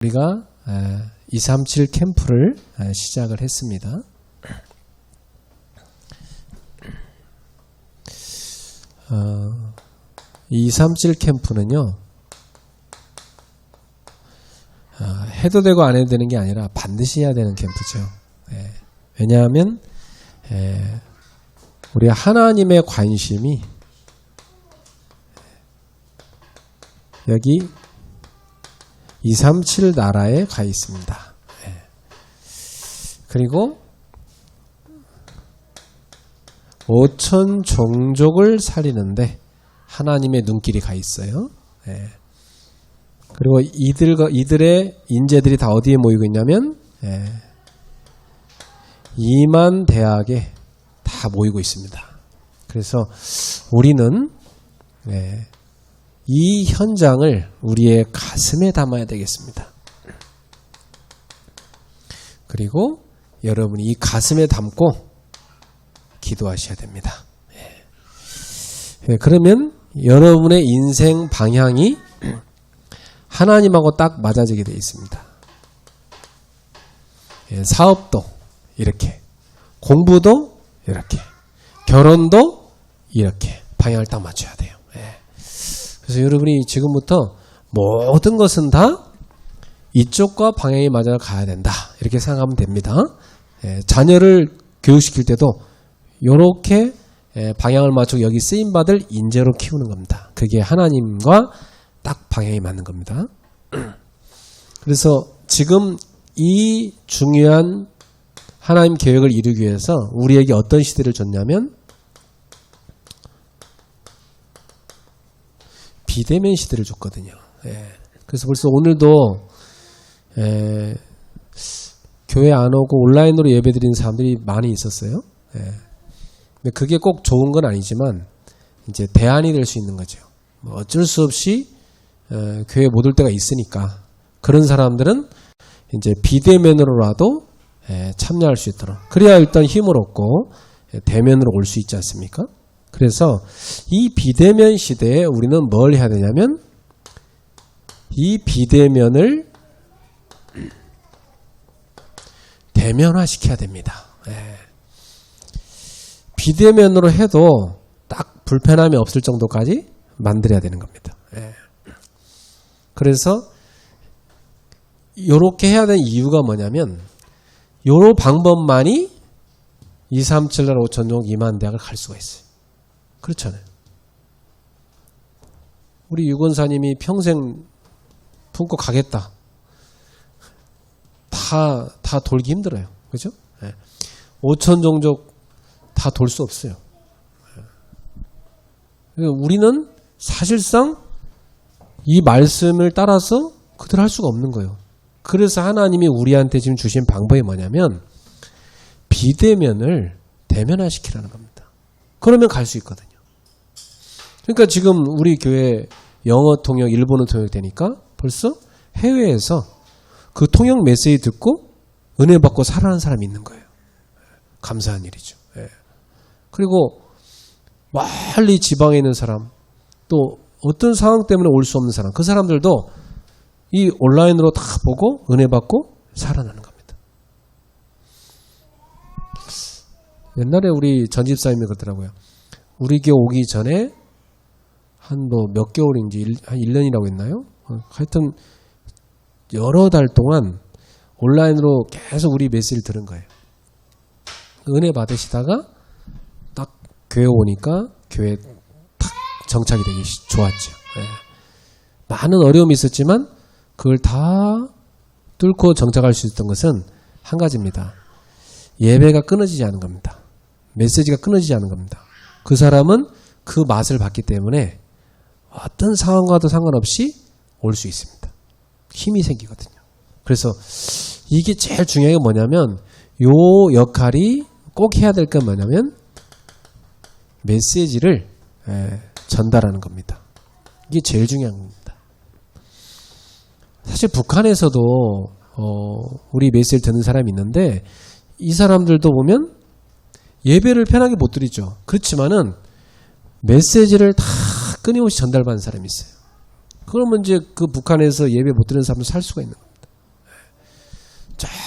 우리가 237 캠프를 시작을 했습니다. 어, 237 캠프는요, 해도 되고 안 해도 되는 게 아니라 반드시 해야 되는 캠프죠. 왜냐하면 우리 하나님의 관심이 여기 237 나라에 가 있습니다. 그리고 5천 종족을 살리는데 하나님의 눈길이 가 있어요. 그리고 이들의 인재들이 다 어디에 모이고 있냐면 2만 대학에 다 모이고 있습니다. 그래서 우리는 이 현장을 우리의 가슴에 담아야 되겠습니다. 그리고 여러분이 이 가슴에 담고 기도하셔야 됩니다. 그러면 여러분의 인생 방향이 하나님하고 딱 맞아지게 되어 있습니다. 사업도 이렇게, 공부도 이렇게, 결혼도 이렇게 방향을 딱 맞춰야 돼요. 그래서 여러분이 지금부터 모든 것은 다 이쪽과 방향이 맞아 가야 된다. 이렇게 생각하면 됩니다. 자녀를 교육시킬 때도 이렇게 방향을 맞추고 여기 쓰임받을 인재로 키우는 겁니다. 그게 하나님과 딱 방향이 맞는 겁니다. 그래서 지금 이 중요한 하나님 계획을 이루기 위해서 우리에게 어떤 시대를 줬냐면 비대면 시대를 줬거든요. 그래서 벌써 오늘도 교회 안 오고 온라인으로 예배드리는 사람들이 많이 있었어요. 근데 그게 꼭 좋은 건 아니지만 이제 대안이 될 수 있는 거죠. 뭐 어쩔 수 없이 교회 못 올 때가 있으니까 그런 사람들은 이제 비대면으로라도 참여할 수 있도록, 그래야 일단 힘을 얻고 대면으로 올 수 있지 않습니까? 그래서 이 비대면 시대에 우리는 뭘 해야 되냐면 이 비대면을 대면화시켜야 됩니다. 비대면으로 해도 딱 불편함이 없을 정도까지 만들어야 되는 겁니다. 그래서 이렇게 해야 되는 이유가 뭐냐면 요 방법만이 237 나라 5천 종족 2만 대학을 갈 수가 있어요. 그렇잖아요. 우리 유권사님이 평생 품고 가겠다. 다 돌기 힘들어요. 그죠? 5천 종족 다 돌 수 없어요. 우리는 사실상 이 말씀을 따라서 그대로 할 수가 없는 거예요. 그래서 하나님이 우리한테 지금 주신 방법이 뭐냐면 비대면을 대면화시키라는 겁니다. 그러면 갈 수 있거든요. 그러니까 지금 우리 교회 영어 통역, 일본어 통역 되니까 벌써 해외에서 그 통역 메시지 듣고 은혜 받고 살아가는 사람이 있는 거예요. 감사한 일이죠. 그리고 멀리 지방에 있는 사람, 또 어떤 상황 때문에 올 수 없는 사람, 그 사람들도 이 온라인으로 다 보고 은혜 받고 살아나는 겁니다. 옛날에 우리 전집사님이 그러더라고요. 우리 교회 오기 전에 한 뭐 몇 개월인지 한 1년이라고 했나요? 하여튼 여러 달 동안 온라인으로 계속 우리 메시지를 들은 거예요. 은혜 받으시다가 딱 교회 오니까 교회에 탁 정착이 되기 좋았죠. 많은 어려움이 있었지만 그걸 다 뚫고 정착할 수 있었던 것은 한 가지입니다. 예배가 끊어지지 않은 겁니다. 메시지가 끊어지지 않은 겁니다. 그 사람은 그 맛을 봤기 때문에 어떤 상황과도 상관없이 올 수 있습니다. 힘이 생기거든요. 그래서 이게 제일 중요한 게 뭐냐면 요 역할이 꼭 해야 될 건 뭐냐면 메시지를 전달하는 겁니다. 이게 제일 중요한 겁니다. 사실 북한에서도 우리 메시지를 듣는 사람이 있는데 이 사람들도 보면 예배를 편하게 못 드리죠. 그렇지만은 메시지를 다 끊임없이 전달받는 사람이 있어요. 그러면 이제 그 북한에서 예배 못 드리는 사람은 살 수가 있는 겁니다.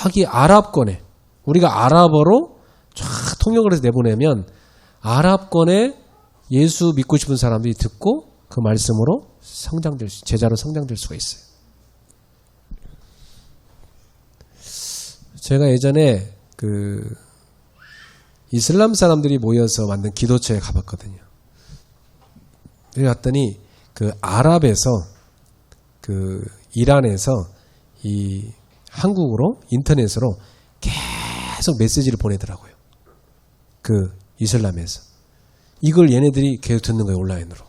저기 아랍권에 우리가 아랍어로 쫙 통역을 해서 내보내면 아랍권에 예수 믿고 싶은 사람들이 듣고 그 말씀으로 제자로 성장될 수가 있어요. 제가 예전에 이슬람 사람들이 모여서 만든 기도처에 가봤거든요. 여기 갔더니 아랍에서 이란에서 이 한국으로 인터넷으로 계속 메시지를 보내더라고요. 이슬람에서. 이걸 얘네들이 계속 듣는 거예요. 온라인으로.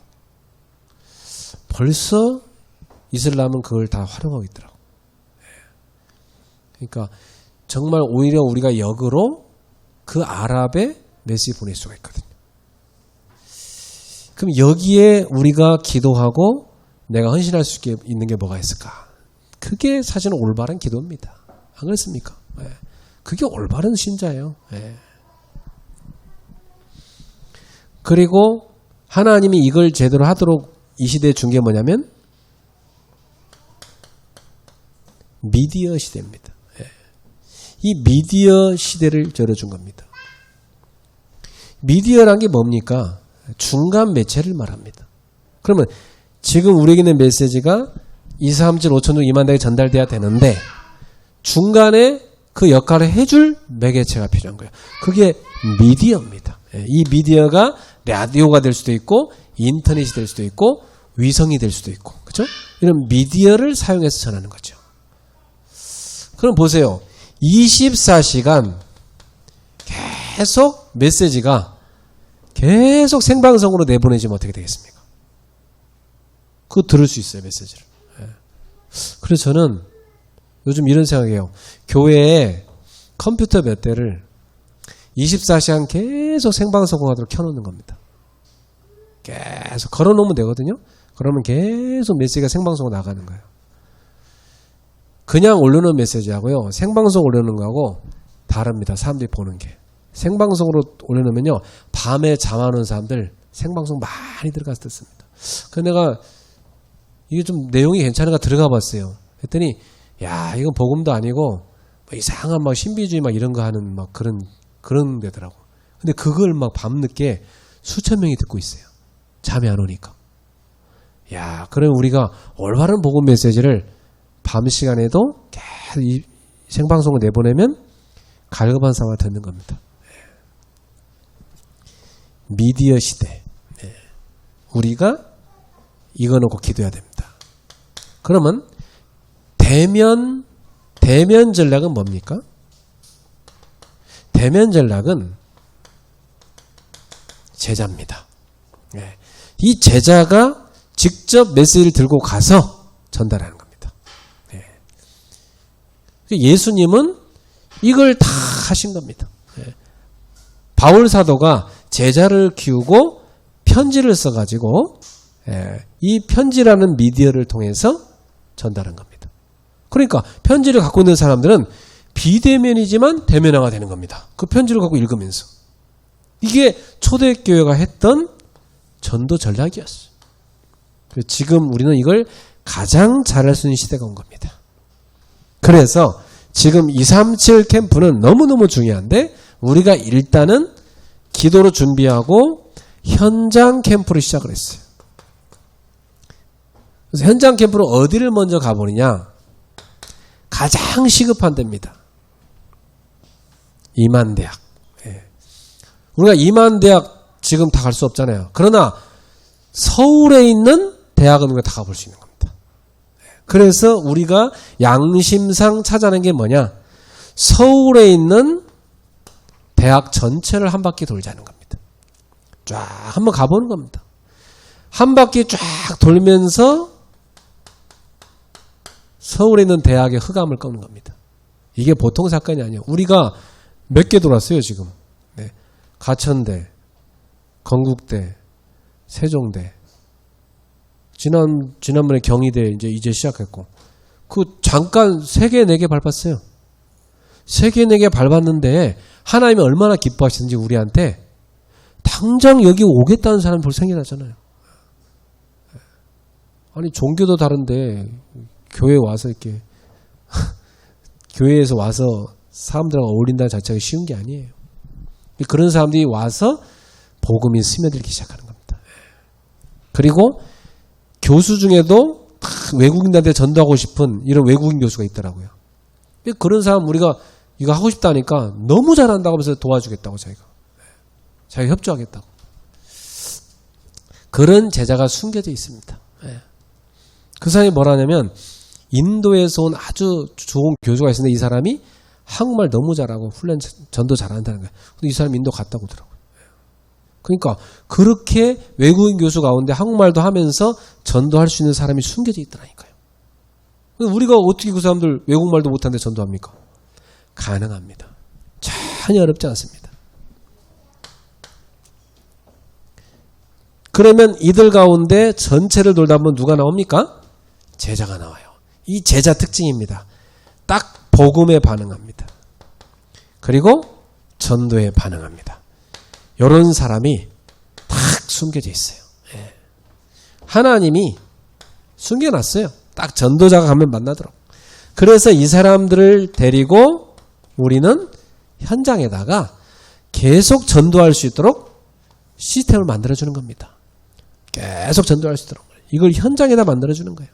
벌써 이슬람은 그걸 다 활용하고 있더라고요. 그러니까 정말 오히려 우리가 역으로 그 아랍에 메시지 보낼 수가 있거든요. 그럼 여기에 우리가 기도하고 내가 헌신할 수 있는 게 뭐가 있을까? 그게 사실은 올바른 기도입니다. 안 그렇습니까? 네. 그게 올바른 신자예요. 네. 그리고 하나님이 이걸 제대로 하도록 이 시대에 준 게 뭐냐면 미디어 시대입니다. 네. 이 미디어 시대를 열어준 겁니다. 미디어란 게 뭡니까? 중간 매체를 말합니다. 그러면 지금 우리에게는 메시지가 2, 3, 7, 5천 중 2만 대에 전달돼야 되는데 중간에 그 역할을 해줄 매개체가 필요한 거예요. 그게 미디어입니다. 이 미디어가 라디오가 될 수도 있고 인터넷이 될 수도 있고 위성이 될 수도 있고 그렇죠? 이런 미디어를 사용해서 전하는 거죠. 그럼 보세요. 24시간 계속 메시지가 계속 생방송으로 내보내지면 어떻게 되겠습니까? 그거 들을 수 있어요. 메시지를. 그래서 저는 요즘 이런 생각이에요. 교회에 컴퓨터 몇 대를 24시간 계속 생방송을 하도록 켜놓는 겁니다. 계속 걸어놓으면 되거든요. 그러면 계속 메시지가 생방송으로 나가는 거예요. 그냥 올려놓은 메시지하고요. 생방송 올려놓은 거하고 다릅니다. 사람들이 보는 게. 생방송으로 올려놓으면요. 밤에 잠 안 오는 사람들 생방송 많이 들어가서 듣습니다. 그래서 내가 이게 좀 내용이 괜찮은가 들어가 봤어요. 했더니 야 이건 복음도 아니고 이상한 막 신비주의 막 이런 거 하는 막 그런 데더라고. 근데 그걸 막 밤늦게 수천 명이 듣고 있어요. 잠이 안 오니까. 야 그러면 우리가 올바른 복음 메시지를 밤 시간에도 계속 이 생방송을 내보내면 갈급한 상황을 듣는 겁니다. 미디어 시대. 우리가 이거 놓고 기도해야 됩니다. 그러면 대면 전략은 뭡니까? 대면 전략은 제자입니다. 이 제자가 직접 메시지를 들고 가서 전달하는 겁니다. 예수님은 이걸 다 하신 겁니다. 바울 사도가 제자를 키우고 편지를 써가지고 이 편지라는 미디어를 통해서 전달한 겁니다. 그러니까 편지를 갖고 있는 사람들은 비대면이지만 대면화가 되는 겁니다. 그 편지를 갖고 읽으면서. 이게 초대교회가 했던 전도 전략이었어요. 지금 우리는 이걸 가장 잘할 수 있는 시대가 온 겁니다. 그래서 지금 237 캠프는 너무너무 중요한데 우리가 일단은 기도로 준비하고 현장 캠프를 시작을 했어요. 그래서 현장 캠프로 어디를 먼저 가보느냐? 가장 시급한 데입니다. 이만대학. 우리가 이만대학 지금 다 갈 수 없잖아요. 그러나 서울에 있는 대학은 우리가 다 가볼 수 있는 겁니다. 그래서 우리가 양심상 찾아낸 게 뭐냐? 서울에 있는 대학 전체를 한 바퀴 돌자는 겁니다. 쫙 한번 가보는 겁니다. 한 바퀴 쫙 돌면서 서울에 있는 대학의 흑암을 꺾는 겁니다. 이게 보통 사건이 아니에요. 우리가 몇 개 돌았어요 지금. 가천대, 건국대, 세종대, 지난번에 경희대 이제 시작했고, 그 잠깐 3개, 4개 밟았어요. 3개, 4개 밟았는데 하나님이 얼마나 기뻐하시는지 우리한테 당장 여기 오겠다는 사람이 벌써 생겨났잖아요. 아니 종교도 다른데 교회 와서 이렇게 교회에서 와서 사람들하고 어울린다는 자체가 쉬운 게 아니에요. 그런 사람들이 와서 복음이 스며들기 시작하는 겁니다. 그리고 교수 중에도 외국인들한테 전도하고 싶은 이런 외국인 교수가 있더라고요. 그런 사람 우리가 이거 하고 싶다니까 너무 잘한다고 하면서 도와주겠다고 자기가 협조하겠다고. 그런 제자가 숨겨져 있습니다. 그 사람이 뭐라냐면 인도에서 온 아주 좋은 교수가 있었는데 이 사람이 한국말 너무 잘하고 훈련 전도 잘한다는 거예요. 근데 이 사람이 인도 갔다고 하더라고요. 그러니까 그렇게 외국인 교수 가운데 한국말도 하면서 전도할 수 있는 사람이 숨겨져 있더라니까요. 우리가 어떻게 그 사람들 외국말도 못하는데 전도합니까? 가능합니다. 전혀 어렵지 않습니다. 그러면 이들 가운데 전체를 돌다 보면 누가 나옵니까? 제자가 나와요. 이 제자 특징입니다. 딱 복음에 반응합니다. 그리고 전도에 반응합니다. 이런 사람이 딱 숨겨져 있어요. 하나님이 숨겨놨어요. 딱 전도자가 가면 만나도록. 그래서 이 사람들을 데리고 우리는 현장에다가 계속 전도할 수 있도록 시스템을 만들어주는 겁니다. 계속 전도할 수 있도록. 이걸 현장에다 만들어주는 거예요.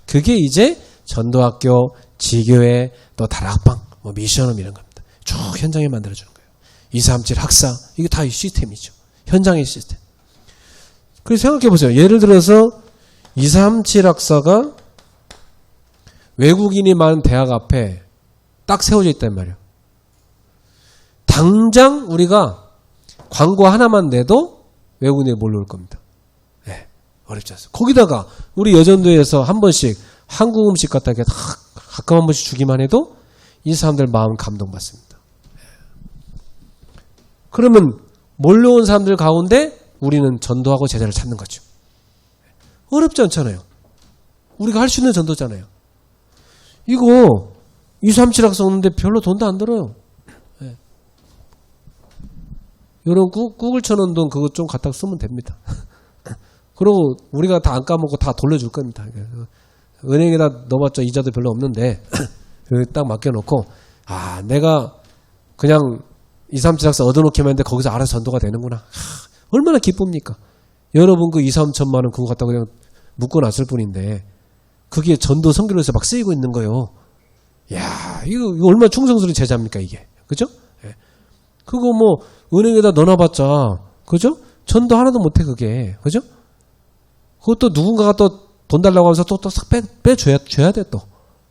그게 이제 전도학교, 지교회, 또 다락방, 미션홈 이런 겁니다. 쭉 현장에 만들어주는 거예요. 237 학사, 이게 다 이 시스템이죠. 현장의 시스템. 그래서 생각해 보세요. 예를 들어서 237 학사가 외국인이 많은 대학 앞에 딱 세워져 있단 말이에요. 당장 우리가 광고 하나만 내도 외국인이 몰려올 겁니다. 네, 어렵지 않습니다. 거기다가 우리 여전도에서 한 번씩 한국 음식 갖다 이렇게 가끔 한 번씩 주기만 해도 이 사람들 마음 감동받습니다. 그러면 몰려온 사람들 가운데 우리는 전도하고 제자를 찾는 거죠. 어렵지 않잖아요. 우리가 할 수 있는 전도잖아요. 이거 237학 썼는데 별로 돈도 안 들어요. 네. 이런 구글 쳐놓은 돈 그거 좀 갖다 쓰면 됩니다. 그리고 우리가 다 안 까먹고 다 돌려줄 겁니다. 은행에다 넣어봤자 이자도 별로 없는데 딱 맡겨놓고 내가 그냥 237학사 얻어놓기만 했는데 거기서 알아서 전도가 되는구나. 얼마나 기쁩니까? 여러분 그 2, 3천만 원 그거 갖다 그냥 묶어놨을 뿐인데 그게 전도 선교로서 막 쓰이고 있는 거예요. 야, 이거 얼마나 충성스러운 제자입니까 이게. 그죠? 예. 그거 은행에다 넣어놔봤자 그죠? 전도 하나도 못해 그게. 그죠? 그것도 누군가가 또 돈 달라고 하면서 또 싹 빼줘야 돼 또.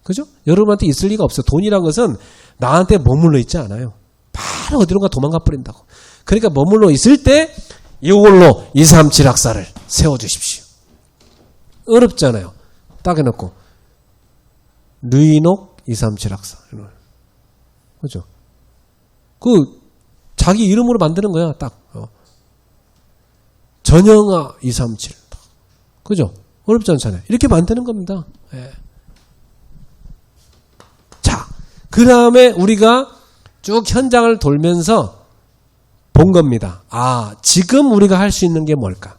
그죠? 여러분한테 있을 리가 없어요. 돈이란 것은 나한테 머물러 있지 않아요. 바로 어디론가 도망가 버린다고. 그러니까 머물러 있을 때 이걸로 237 학사를 세워주십시오. 어렵잖아요. 딱 해놓고 류인옥 237 학사. 그죠? 자기 이름으로 만드는 거야. 딱. 전영아 237. 그죠? 어렵지 않잖아요. 이렇게 만드는 겁니다. 예. 자, 그 다음에 우리가 쭉 현장을 돌면서 본 겁니다. 지금 우리가 할 수 있는 게 뭘까?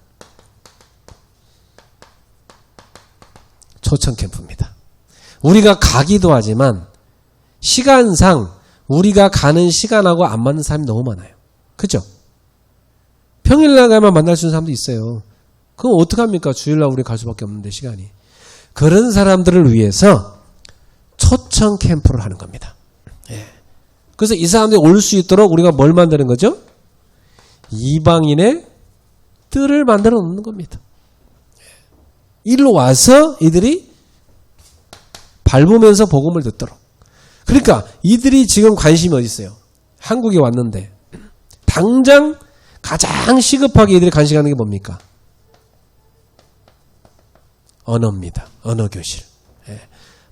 초청 캠프입니다. 우리가 가기도 하지만 시간상 우리가 가는 시간하고 안 맞는 사람이 너무 많아요. 그죠? 평일날 가면 만날 수 있는 사람도 있어요. 그럼 어떡합니까? 주일날 우리 갈 수밖에 없는데 시간이. 그런 사람들을 위해서 초청 캠프를 하는 겁니다. 예. 그래서 이 사람들이 올 수 있도록 우리가 뭘 만드는 거죠? 이방인의 뜰을 만들어 놓는 겁니다. 일로 와서 이들이 밟으면서 복음을 듣도록. 그러니까 이들이 지금 관심이 어디 있어요? 한국에 왔는데 당장 가장 시급하게 이들이 관심 가는 게 뭡니까? 언어입니다. 언어 교실.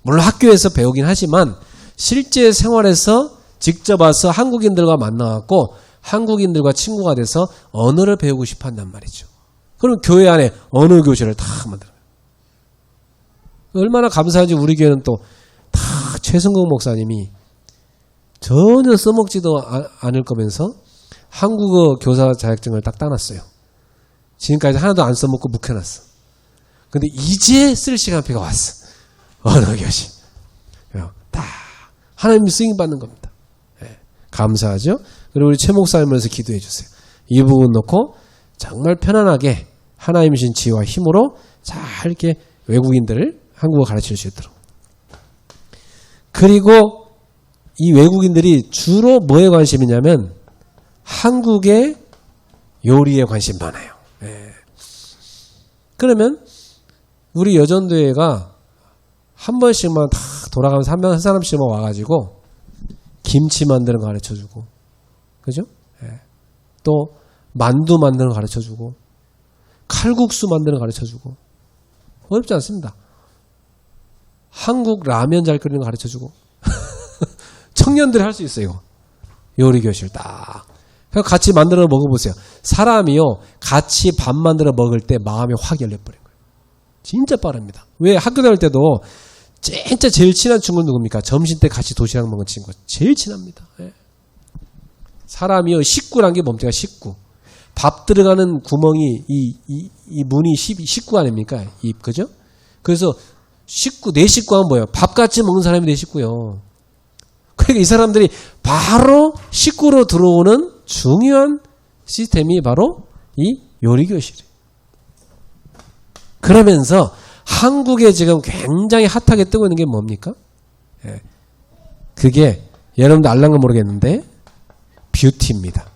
물론 학교에서 배우긴 하지만 실제 생활에서 직접 와서 한국인들과 만나갖고 한국인들과 친구가 돼서 언어를 배우고 싶어 한단 말이죠. 그럼 교회 안에 언어 교실을 다 만들어요. 얼마나 감사한지 우리 교회는 또 다 최승국 목사님이 전혀 써먹지도 않을 거면서 한국어 교사 자격증을 딱 따놨어요. 지금까지 하나도 안 써먹고 묵혀놨어. 근데 이제 쓸 시간표가 왔어. 언어 교실. 다 하나님이 쓰임받는 겁니다. 예, 감사하죠? 그리고 우리 최 목사님으로서 기도해 주세요. 이 부분 놓고 정말 편안하게 하나님이신 지혜와 힘으로 잘 이렇게 외국인들을 한국어 가르칠 수 있도록. 그리고 이 외국인들이 주로 뭐에 관심이 있냐면 한국의 요리에 관심 많아요. 예. 그러면 우리 여전도회가 한 번씩만 다 돌아가면서 한 사람씩만 와가지고 김치 만드는 거 가르쳐주고, 그죠? 예. 또 만두 만드는 거 가르쳐주고, 칼국수 만드는 거 가르쳐주고, 어렵지 않습니다. 한국 라면 잘 끓이는 거 가르쳐주고, 청년들이 할 수 있어요. 요리 교실 딱. 같이 만들어 먹어보세요. 사람이요, 같이 밥 만들어 먹을 때 마음이 확 열려버린 거예요. 진짜 빠릅니다. 왜 학교 다닐 때도 진짜 제일 친한 친구는 누굽니까? 점심 때 같이 도시락 먹은 친구. 제일 친합니다. 예. 사람이요, 식구란 게 뭡니까? 식구. 밥 들어가는 구멍이, 이 문이 식구 아닙니까? 그죠? 그래서 식구, 내 식구 하면 뭐예요? 밥 같이 먹는 사람이 내 식구요. 그러니까 이 사람들이 바로 식구로 들어오는 중요한 시스템이 바로 이 요리교실이에요. 그러면서 한국에 지금 굉장히 핫하게 뜨고 있는 게 뭡니까? 예. 그게 여러분들 알란가 모르겠는데 뷰티입니다.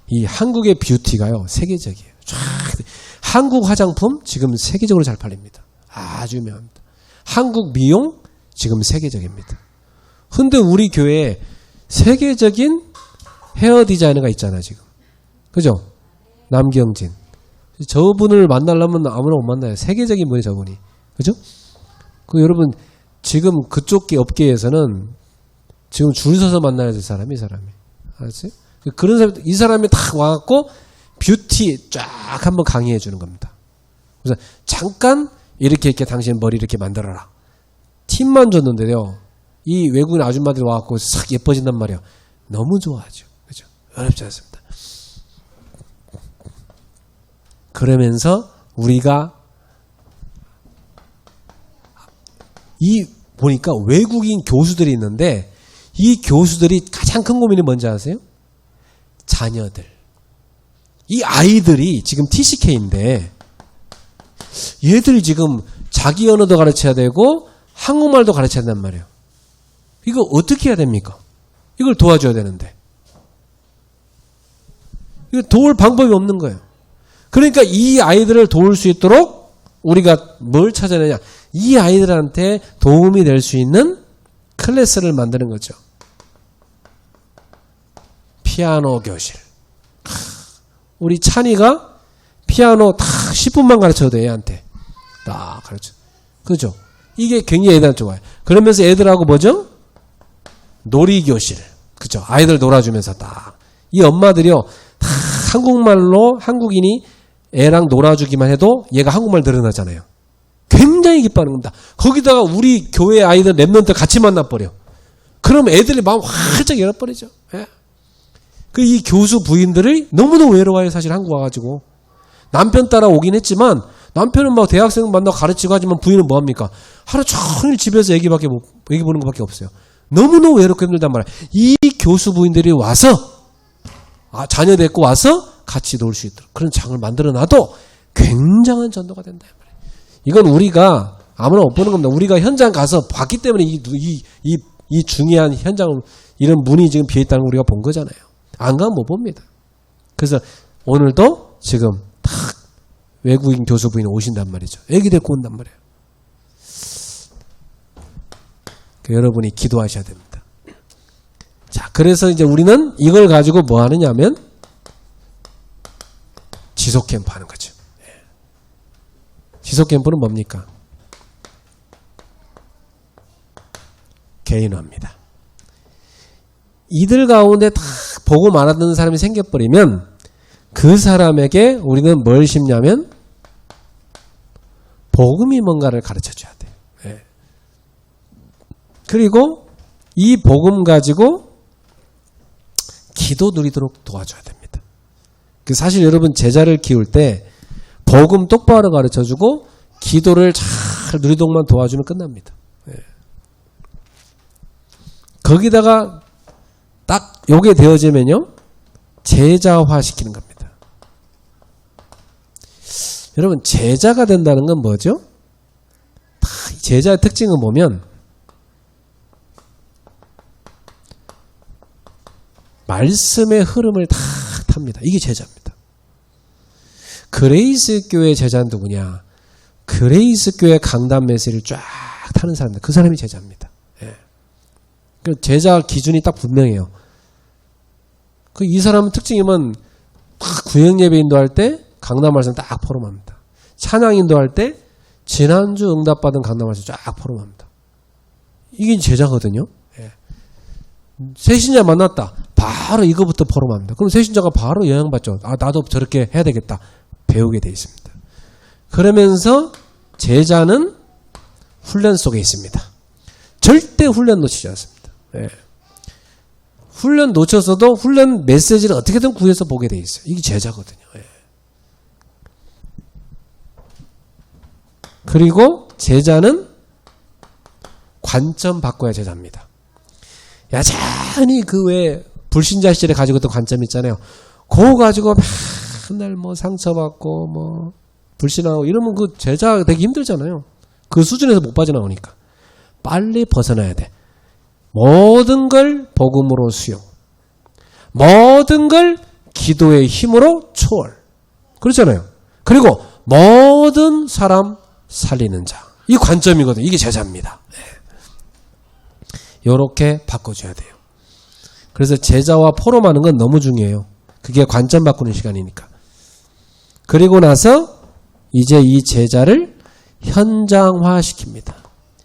이 한국의 뷰티가요 세계적이에요. 한국 화장품 지금 세계적으로 잘 팔립니다. 아주 유명합니다. 한국 미용 지금 세계적입니다. 근데 우리 교회에 세계적인 헤어 디자이너가 있잖아요 지금. 그죠? 남경진. 저분을 만나려면 아무나 못 만나요. 세계적인 분이 저분이. 그죠? 그 여러분 지금 그쪽 업계에서는 지금 줄 서서 만나야 될 사람이 이 사람이. 알았어요? 그런 사람, 이 사람이 딱 와갖고 뷰티 쫙 한번 강의해 주는 겁니다. 그래서 잠깐 이렇게 당신 머리 이렇게 만들어라. 팁만 줬는데요. 이 외국인 아줌마들이 와갖고 싹 예뻐진단 말이에요. 너무 좋아하죠. 그죠? 어렵지 않습니다. 그러면서 우리가 보니까 외국인 교수들이 있는데 이 교수들이 가장 큰 고민이 뭔지 아세요? 자녀들. 이 아이들이 지금 TCK인데 얘들이 지금 자기 언어도 가르쳐야 되고 한국말도 가르쳐야 된단 말이에요. 이거 어떻게 해야 됩니까? 이걸 도와줘야 되는데. 이거 도울 방법이 없는 거예요. 그러니까 이 아이들을 도울 수 있도록 우리가 뭘 찾아내냐. 이 아이들한테 도움이 될 수 있는 클래스를 만드는 거죠. 피아노 교실. 우리 찬이가 피아노 딱 10분만 가르쳐도 돼, 얘한테. 딱 가르쳐. 그죠? 이게 굉장히 애들한테 좋아요. 그러면서 애들하고 뭐죠? 놀이교실. 그죠? 아이들 놀아주면서 딱. 이 엄마들이요, 다 한국말로 한국인이 애랑 놀아주기만 해도 얘가 한국말 늘어나잖아요. 굉장히 기뻐하는 겁니다. 거기다가 우리 교회 아이들 랩런트 같이 만나버려. 그럼 애들이 마음 활짝 열어버리죠. 예. 이 교수 부인들이 너무너무 외로워요. 사실 한국 와가지고. 남편 따라 오긴 했지만 남편은 막 대학생 만나고 가르치고 하지만 부인은 뭐합니까? 하루 종일 집에서 애기 보는 것밖에 없어요. 너무너무 외롭고 힘들단 말이에요. 이 교수 부인들이 와서 자녀 데리고 와서 같이 놀 수 있도록 그런 장을 만들어놔도 굉장한 전도가 된다. 이건 우리가 아무나 못 보는 겁니다. 우리가 현장 가서 봤기 때문에 이 중요한 현장을 이런 문이 지금 비어있다는 걸 우리가 본 거잖아요. 안 가면 못 봅니다. 그래서 오늘도 지금 딱 외국인 교수 부인이 오신단 말이죠. 애기 데리고 온단 말이에요. 여러분이 기도하셔야 됩니다. 자, 그래서 이제 우리는 이걸 가지고 뭐 하느냐면 지속 캠프 하는 거죠. 지속 캠프는 뭡니까? 개인화입니다. 이들 가운데 다 복음 알아듣는 사람이 생겨버리면 그 사람에게 우리는 뭘 심냐면 복음이 뭔가를 가르쳐줘야 돼요. 네. 그리고 이 복음 가지고 기도 누리도록 도와줘야 됩니다. 사실 여러분 제자를 키울 때 복음 똑바로 가르쳐주고 기도를 잘 누리도록만 도와주면 끝납니다. 네. 거기다가 딱 요게 되어지면요, 제자화 시키는 겁니다. 여러분, 제자가 된다는 건 뭐죠? 제자의 특징은 보면 말씀의 흐름을 다 탑니다. 이게 제자입니다. 그레이스 교회 제자는 누구냐? 그레이스 교회 강단 메시지를 쫙 타는 사람들, 그 사람이 제자입니다. 예. 제자 기준이 딱 분명해요. 이 사람은 특징이면 구역 예배 인도할 때 강단 말씀 딱 포럼합니다. 찬양 인도할 때 지난주 응답받은 강단 말씀 쫙 포럼합니다. 이게 제자거든요. 예. 새신자 만났다. 바로 이거부터 포럼합니다. 그럼 새신자가 바로 영향받죠. 아, 나도 저렇게 해야 되겠다. 배우게 돼 있습니다. 그러면서 제자는 훈련 속에 있습니다. 절대 훈련 놓치지 않습니다. 예. 훈련 놓쳤어도 훈련 메시지를 어떻게든 구해서 보게 돼 있어요. 이게 제자거든요. 예. 그리고 제자는 관점 바꿔야 제자입니다. 여전히 그 외에 불신자 시절에 가지고 있던 관점 있잖아요. 그거 가지고 맨날 뭐 상처받고 뭐 불신하고 이러면 그 제자 되기 힘들잖아요. 그 수준에서 못 빠져나오니까. 빨리 벗어나야 돼. 모든 걸 복음으로 수용. 모든 걸 기도의 힘으로 초월. 그렇잖아요. 그리고 모든 사람 살리는 자. 이 관점이거든요. 이게 제자입니다. 이렇게 바꿔줘야 돼요. 그래서 제자와 포럼하는 건 너무 중요해요. 그게 관점 바꾸는 시간이니까. 그리고 나서 이제 이 제자를 현장화시킵니다.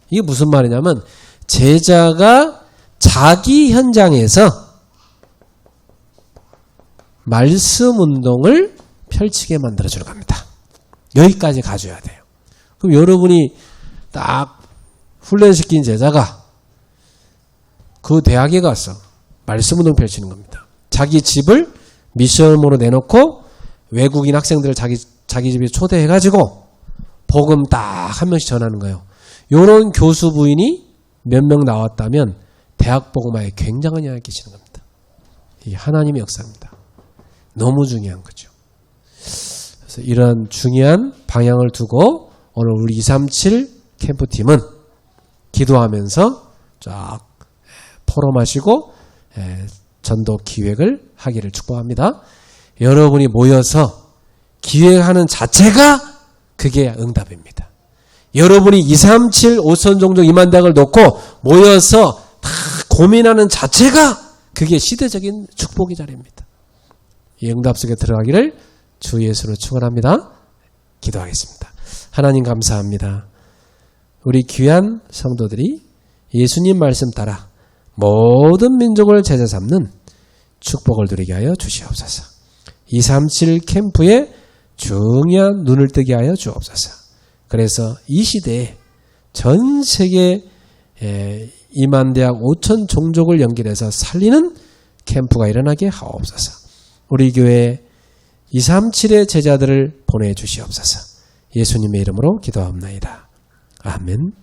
이게 무슨 말이냐면 제자가 자기 현장에서 말씀 운동을 펼치게 만들어주는 겁니다. 여기까지 가져야 돼요. 그럼 여러분이 딱 훈련시킨 제자가 그 대학에 가서 말씀 운동 펼치는 겁니다. 자기 집을 미션으로 내놓고 외국인 학생들을 자기 집에 초대해가지고 복음 딱 한 명씩 전하는 거예요. 이런 교수 부인이 몇 명 나왔다면 대학 복음화에 굉장한 영향을 끼치는 겁니다. 이 하나님의 역사입니다. 너무 중요한 거죠. 그래서 이런 중요한 방향을 두고 오늘 우리 237 캠프팀은 기도하면서 쫙 포럼하시고 전도 기획을 하기를 축복합니다. 여러분이 모여서 기획하는 자체가 그게 응답입니다. 여러분이 237 5천 종족 2만 대학을 놓고 모여서 다 고민하는 자체가 그게 시대적인 축복의 자리입니다. 이 응답 속에 들어가기를 주 예수로 축원합니다. 기도하겠습니다. 하나님 감사합니다. 우리 귀한 성도들이 예수님 말씀 따라 모든 민족을 제자 삼는 축복을 누리게 하여 주시옵소서. 237 캠프에 중요한 눈을 뜨게 하여 주옵소서. 그래서 이 시대에 전 세계 2만 대학 5천 종족을 연결해서 살리는 캠프가 일어나게 하옵소서. 우리 교회 237의 제자들을 보내주시옵소서. 예수님의 이름으로 기도하옵나이다. 아멘.